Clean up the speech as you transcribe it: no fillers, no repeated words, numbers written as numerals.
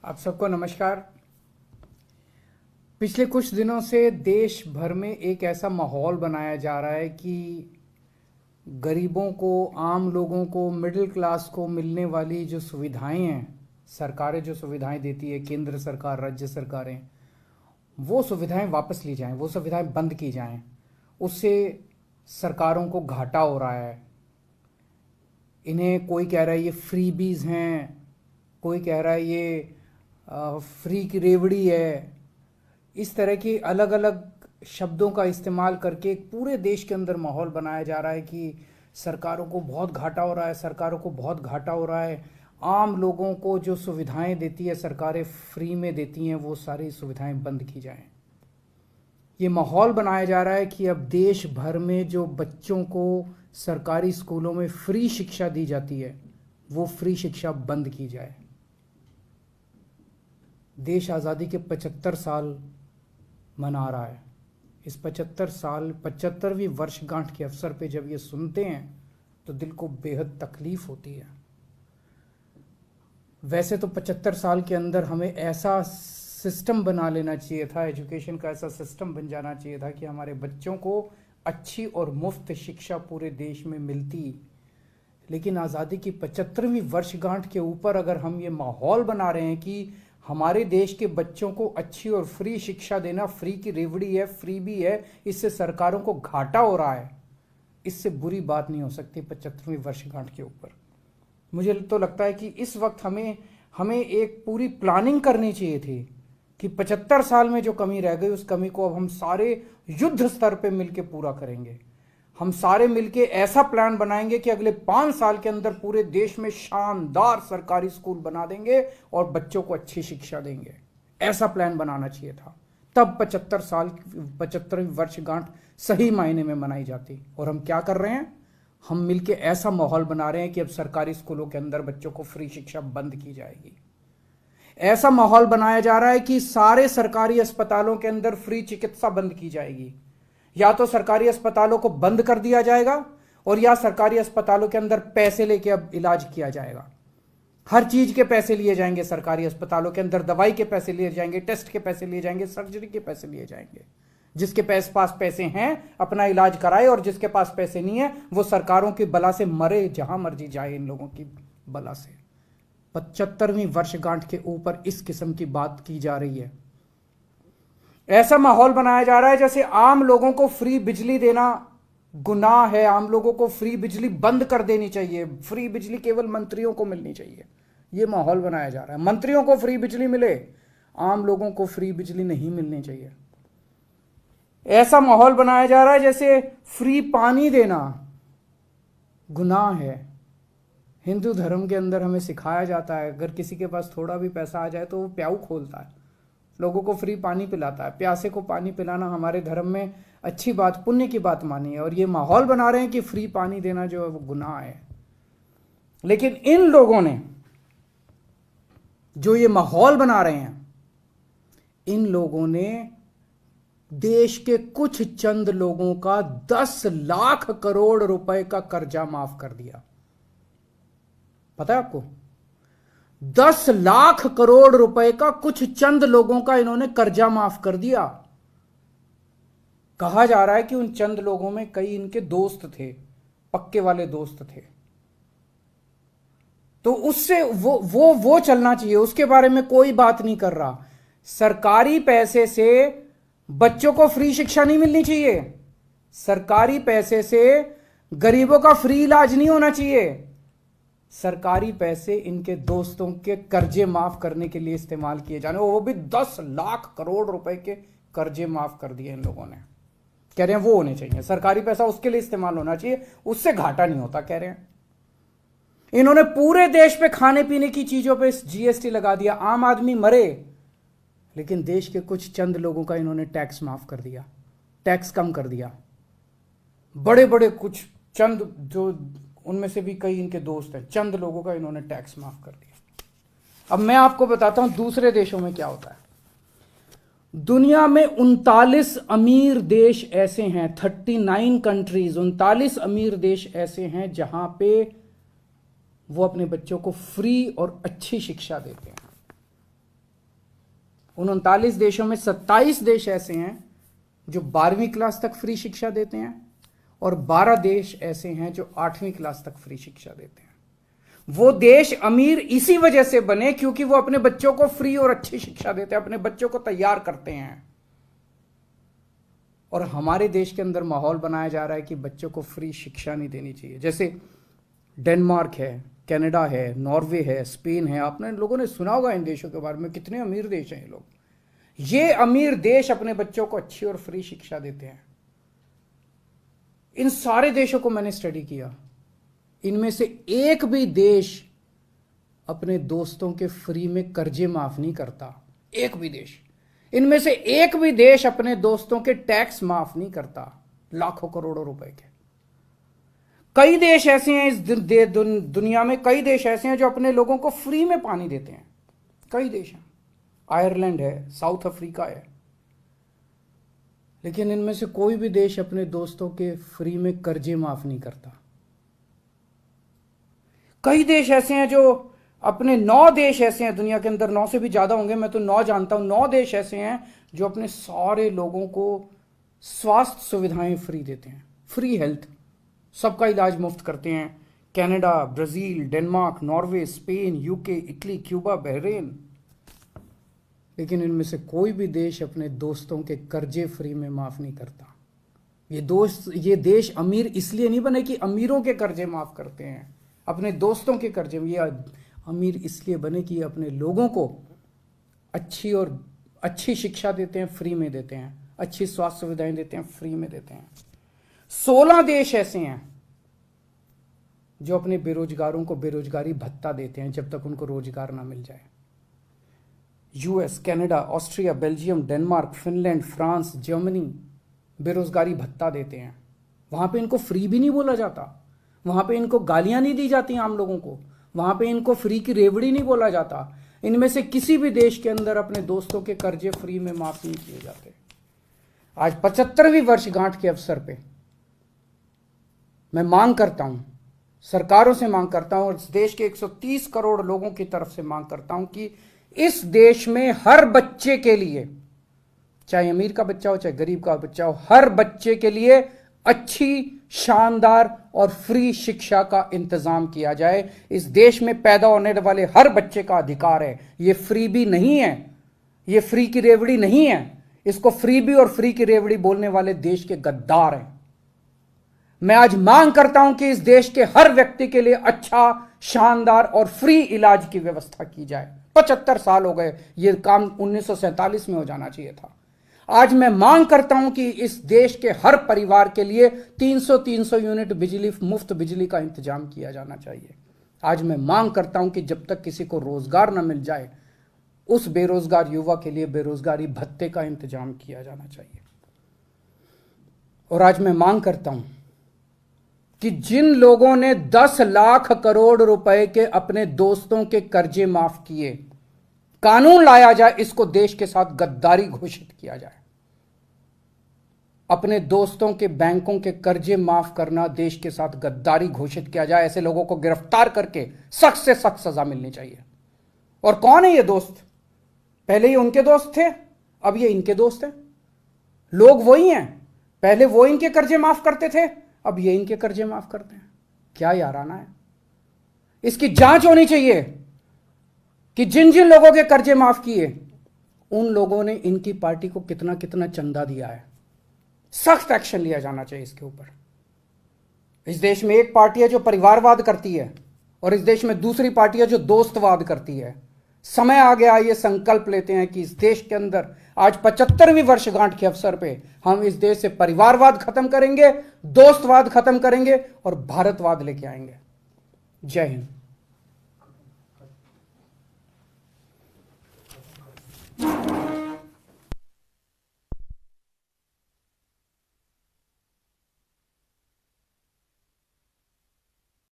आप सबको नमस्कार। पिछले कुछ दिनों से देश भर में एक ऐसा माहौल बनाया जा रहा है कि गरीबों को, आम लोगों को, मिडिल क्लास को मिलने वाली जो सुविधाएं हैं, सरकारें जो सुविधाएं देती है, केंद्र सरकार, राज्य सरकारें, वो सुविधाएं वापस ली जाएं, वो सुविधाएं बंद की जाएं। उससे सरकारों को घाटा हो रहा है। इन्हें कोई कह रहा है ये फ्रीबीज हैं, कोई कह रहा है ये फ्री की रेवड़ी है। इस तरह के अलग अलग शब्दों का इस्तेमाल करके पूरे देश के अंदर माहौल बनाया जा रहा है कि सरकारों को बहुत घाटा हो रहा है, सरकारों को बहुत घाटा हो रहा है। आम लोगों को जो सुविधाएं देती है सरकारें, फ्री में देती हैं, वो सारी सुविधाएं बंद की जाएं। ये माहौल बनाया जा रहा है कि अब देश भर में जो बच्चों को सरकारी स्कूलों में फ्री शिक्षा दी जाती है, वो फ्री शिक्षा बंद की जाए। देश आज़ादी के 75 साल मना रहा है। इस 75वीं वर्षगांठ के अवसर पे जब ये सुनते हैं तो दिल को बेहद तकलीफ होती है। वैसे तो 75 साल के अंदर हमें ऐसा सिस्टम बना लेना चाहिए था, एजुकेशन का ऐसा सिस्टम बन जाना चाहिए था कि हमारे बच्चों को अच्छी और मुफ्त शिक्षा पूरे देश में मिलती। लेकिन आज़ादी की 75वीं वर्षगांठ के ऊपर अगर हम ये माहौल बना रहे हैं कि हमारे देश के बच्चों को अच्छी और फ्री शिक्षा देना फ्री की रेवड़ी है, फ्री भी है, इससे सरकारों को घाटा हो रहा है, इससे बुरी बात नहीं हो सकती 75वीं वर्षगांठ के ऊपर। मुझे तो लगता है कि इस वक्त हमें एक पूरी प्लानिंग करनी चाहिए थी कि 75 साल में जो कमी रह गई उस कमी को अब हम सारे युद्ध स्तर पे मिलके पूरा करेंगे। हम सारे मिलके ऐसा प्लान बनाएंगे कि अगले 5 साल के अंदर पूरे देश में शानदार सरकारी स्कूल बना देंगे और बच्चों को अच्छी शिक्षा देंगे। ऐसा प्लान बनाना चाहिए था, तब 75वीं वर्षगांठ सही मायने में मनाई जाती। और हम क्या कर रहे हैं? हम मिलके ऐसा माहौल बना रहे हैं कि अब सरकारी स्कूलों के अंदर बच्चों को फ्री शिक्षा बंद की जाएगी। ऐसा माहौल बनाया जा रहा है कि सारे सरकारी अस्पतालों के अंदर फ्री चिकित्सा बंद की जाएगी। या तो सरकारी अस्पतालों को बंद कर दिया जाएगा और या सरकारी अस्पतालों के अंदर पैसे लेके अब इलाज किया जाएगा। हर चीज के पैसे लिए जाएंगे सरकारी अस्पतालों के अंदर, दवाई के पैसे लिए जाएंगे, टेस्ट के पैसे लिए जाएंगे, सर्जरी के पैसे लिए जाएंगे। जिसके पास पैसे हैं अपना इलाज कराए और जिसके पास पैसे नहीं है वो सरकारों की बला से मरे, जहां मर्जी जाए इन लोगों की बला से। 75वीं वर्षगांठ के ऊपर इस किस्म की बात की जा रही है। ऐसा माहौल बनाया जा रहा है जैसे आम लोगों को फ्री बिजली देना गुनाह है, आम लोगों को फ्री बिजली बंद कर देनी चाहिए, फ्री बिजली केवल मंत्रियों को मिलनी चाहिए। यह माहौल बनाया जा रहा है। मंत्रियों को फ्री बिजली मिले, आम लोगों को फ्री बिजली नहीं मिलनी चाहिए। ऐसा माहौल बनाया जा रहा है जैसे फ्री पानी देना गुनाह है। हिंदू धर्म के अंदर हमें सिखाया जाता है अगर किसी के पास थोड़ा भी पैसा आ जाए तो वो प्याऊ खोलता है, लोगों को फ्री पानी पिलाता है। प्यासे को पानी पिलाना हमारे धर्म में अच्छी बात, पुण्य की बात मानी है। और ये माहौल बना रहे हैं कि फ्री पानी देना जो है वो गुनाह है। लेकिन इन लोगों ने जो ये माहौल बना रहे हैं, इन लोगों ने देश के कुछ चंद लोगों का 10 लाख करोड़ रुपए का कर्जा माफ कर दिया। पता है आपको? 10 लाख करोड़ रुपए का कुछ चंद लोगों का इन्होंने कर्जा माफ कर दिया। कहा जा रहा है कि उन चंद लोगों में कई इनके दोस्त थे, पक्के वाले दोस्त थे। तो उससे वो चलना चाहिए, उसके बारे में कोई बात नहीं कर रहा। सरकारी पैसे से बच्चों को फ्री शिक्षा नहीं मिलनी चाहिए, सरकारी पैसे से गरीबों का फ्री इलाज नहीं होना चाहिए। सरकारी पैसे इनके दोस्तों के कर्जे माफ करने के लिए इस्तेमाल किए जाने, वो भी 10 लाख करोड़ रुपए के कर्जे माफ कर दिए इन लोगों ने। कह रहे हैं वो होने चाहिए, सरकारी पैसा उसके लिए इस्तेमाल होना चाहिए, उससे घाटा नहीं होता कह रहे हैं। इन्होंने पूरे देश पे खाने पीने की चीजों पे जीएसटी लगा दिया, आम आदमी मरे, लेकिन देश के कुछ चंद लोगों का इन्होंने टैक्स माफ कर दिया, टैक्स कम कर दिया। बड़े बड़े कुछ चंद, जो उनमें से भी कई इनके दोस्त हैं, चंद लोगों का इन्होंने टैक्स माफ कर दिया। अब मैं आपको बताता हूं दूसरे देशों में क्या होता है। दुनिया में 39 अमीर देश ऐसे हैं, 39 कंट्रीज, 39 अमीर देश ऐसे हैं जहां पे वो अपने बच्चों को फ्री और अच्छी शिक्षा देते हैं। उन 39 देशों में 27 देश ऐसे हैं जो 12वीं क्लास तक फ्री शिक्षा देते हैं और 12 देश ऐसे हैं जो 8वीं क्लास तक फ्री शिक्षा देते हैं। वो देश अमीर इसी वजह से बने क्योंकि वो अपने बच्चों को फ्री और अच्छी शिक्षा देते हैं, अपने बच्चों को तैयार करते हैं। और हमारे देश के अंदर माहौल बनाया जा रहा है कि बच्चों को फ्री शिक्षा नहीं देनी चाहिए। जैसे डेनमार्क है, कनाडा है, नॉर्वे है, स्पेन है, आपने लोगों ने सुना होगा इन देशों के बारे में, कितने अमीर देश हैं ये लोग। ये अमीर देश अपने बच्चों को अच्छी और फ्री शिक्षा देते हैं। इन सारे देशों को मैंने स्टडी किया, इनमें से एक भी देश अपने दोस्तों के फ्री में कर्जे माफ नहीं करता। एक भी देश, इनमें से एक भी देश अपने दोस्तों के टैक्स माफ नहीं करता, लाखों करोड़ों रुपए के। कई देश ऐसे हैं इस दुनिया में, कई देश ऐसे हैं जो अपने लोगों को फ्री में पानी देते हैं। कई देश हैं, आयरलैंड है, साउथ अफ्रीका है, लेकिन इनमें से कोई भी देश अपने दोस्तों के फ्री में कर्जे माफ नहीं करता। कई देश ऐसे हैं जो अपने 9 देश ऐसे हैं दुनिया के अंदर, 9 से भी ज्यादा होंगे, मैं तो 9 जानता हूं, 9 देश ऐसे हैं जो अपने सारे लोगों को स्वास्थ्य सुविधाएं फ्री देते हैं, फ्री हेल्थ, सबका इलाज मुफ्त करते हैं। Canada, Brazil, Denmark, Norway, Spain, UK, Italy, Cuba, Bahrain. लेकिन इनमें से कोई भी देश अपने दोस्तों के कर्जे फ्री में माफ नहीं करता। ये देश अमीर इसलिए नहीं बने कि अमीरों के कर्जे माफ करते हैं, अपने दोस्तों के कर्जे में। ये अमीर इसलिए बने कि अपने लोगों को अच्छी शिक्षा देते हैं, फ्री में देते हैं, अच्छी स्वास्थ्य सुविधाएं देते हैं, फ्री में देते हैं। 16 देश ऐसे हैं जो अपने बेरोजगारों को बेरोजगारी भत्ता देते हैं जब तक उनको रोजगार ना मिल जाए। US, Canada, Austria, Belgium, Denmark, Finland, France, Germany बेरोजगारी भत्ता देते हैं। वहां पे इनको फ्री भी नहीं बोला जाता, वहां पे इनको गालियां नहीं दी जाती आम लोगों को, वहां पे इनको फ्री की रेवड़ी नहीं बोला जाता। इनमें से किसी भी देश के अंदर अपने दोस्तों के कर्जे फ्री में माफ नहीं किए जाते। आज 75वीं वर्षगांठ के अवसर पे मैं मांग करता हूं, सरकारों से मांग करता हूं और इस देश के 130 करोड़ लोगों की तरफ से मांग करता हूं कि इस देश में हर बच्चे के लिए, चाहे अमीर का बच्चा हो चाहे गरीब का बच्चा हो, हर बच्चे के लिए अच्छी, शानदार और फ्री शिक्षा का इंतजाम किया जाए। इस देश में पैदा होने वाले हर बच्चे का अधिकार है। ये फ्री भी नहीं है, ये फ्री की रेवड़ी नहीं है। इसको फ्री भी और फ्री की रेवड़ी बोलने वाले देश के गद्दार हैं। मैं आज मांग करता हूं कि इस देश के हर व्यक्ति के लिए अच्छा, शानदार और फ्री इलाज की व्यवस्था की जाए। 75 साल हो गए, यह काम 1947 में हो जाना चाहिए था। आज मैं मांग करता हूं कि इस देश के हर परिवार के लिए 300 यूनिट बिजली, मुफ्त बिजली का इंतजाम किया जाना चाहिए। आज मैं मांग करता हूं कि जब तक किसी को रोजगार न मिल जाए, उस बेरोजगार युवा के लिए बेरोजगारी भत्ते का इंतजाम किया जाना चाहिए। और आज मैं मांग करता हूं कि जिन लोगों ने 10 लाख करोड़ रुपए के अपने दोस्तों के कर्जे माफ किए, कानून लाया जाए, इसको देश के साथ गद्दारी घोषित किया जाए। अपने दोस्तों के बैंकों के कर्जे माफ करना देश के साथ गद्दारी घोषित किया जाए। ऐसे लोगों को गिरफ्तार करके सख्त से सख्त सजा मिलनी चाहिए। और कौन है ये दोस्त? पहले ये उनके दोस्त थे, अब ये इनके दोस्त हैं। लोग वही हैं, पहले वो इनके कर्जे माफ करते थे, अब ये इनके कर्जे माफ करते हैं। क्या याराना है? इसकी जांच होनी चाहिए कि जिन जिन लोगों के कर्जे माफ किए, उन लोगों ने इनकी पार्टी को कितना कितना चंदा दिया है। सख्त एक्शन लिया जाना चाहिए इसके ऊपर। इस देश में एक पार्टी है जो परिवारवाद करती है और इस देश में दूसरी पार्टी है जो दोस्तवाद करती है। समय आ गया, ये संकल्प लेते हैं कि इस देश के अंदर आज 75वीं वर्षगांठ के अवसर पे हम इस देश से परिवारवाद खत्म करेंगे, दोस्तवाद खत्म करेंगे और भारतवाद लेके आएंगे। जय हिंद।